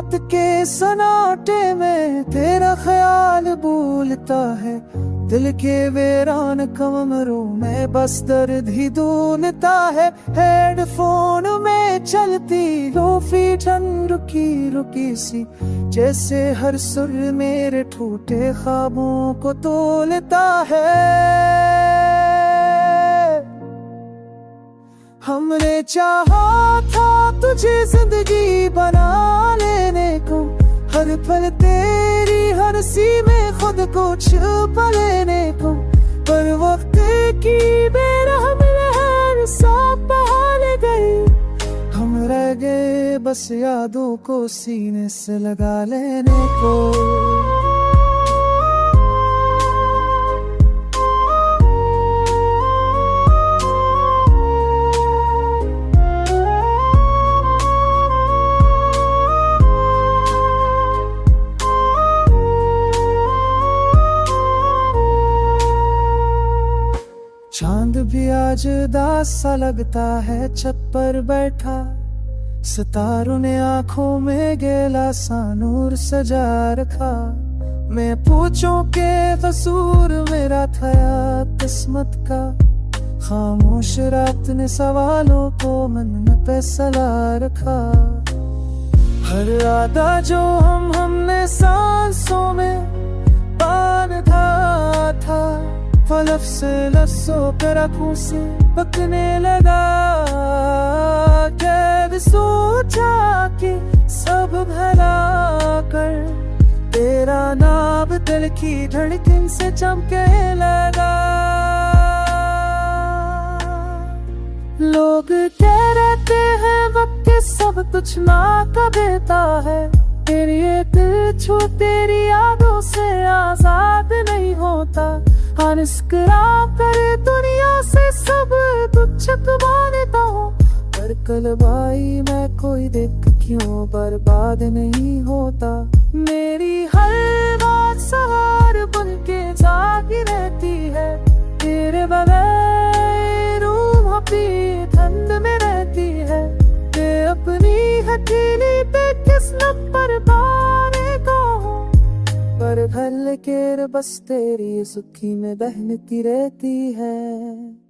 रात के सन्नाटे में तेरा ख्याल भूलता है। दिल के वीरान कमरों में बस दर्द ही ढूंढता है। हेडफोन में चलती लोफी ठन रुकी रुकी सी, जैसे हर सुर मेरे टूटे ख्वाबों को तोलता है। हमने चाहा था तुझे जिंदगी बना लेने को, हर पल तेरी हर सी में खुद को छुपा लेने को, पर वक्त की बेरहम लहर सब बहा ले गई। हम रह गए बस यादों को सीने से लगा लेने को। चांद भी आज उदास सा लगता है छत पर बैठा, सितारों ने आंखों में गैला सा नूर सजा रखा। मैं पूछूं के कसूर मेरा था या किस्मत का, खामोश रात ने सवालों को मन में फैसला रखा। हर आदा जो हमने सांसों में बांधा था, लफ्ज़ से लफ्ज़ों पर आँखों से पकने लगा। कैद सोचा कि सब भला कर, तेरा नाम दिल की धड़कन से चमके लगा। लोग कह रहते हैं वक्त सब कुछ ना का देता है, तेरी दिल छू तेरी यादों से आजाद नहीं होता। मुस्कुरा कर दुनिया से सब कुछ मानता हूँ, पर कल भाई मैं कोई देख क्यों बर्बाद नहीं होता। मेरी हर बात सहार बन के जागी रहती है, तेरे बगैर रूह अपनी ठंड में रहती है। ते अपनी हथेली पे किस्मत पर पाने को, पर भल के बस तेरी सुखी में बहनती रहती है।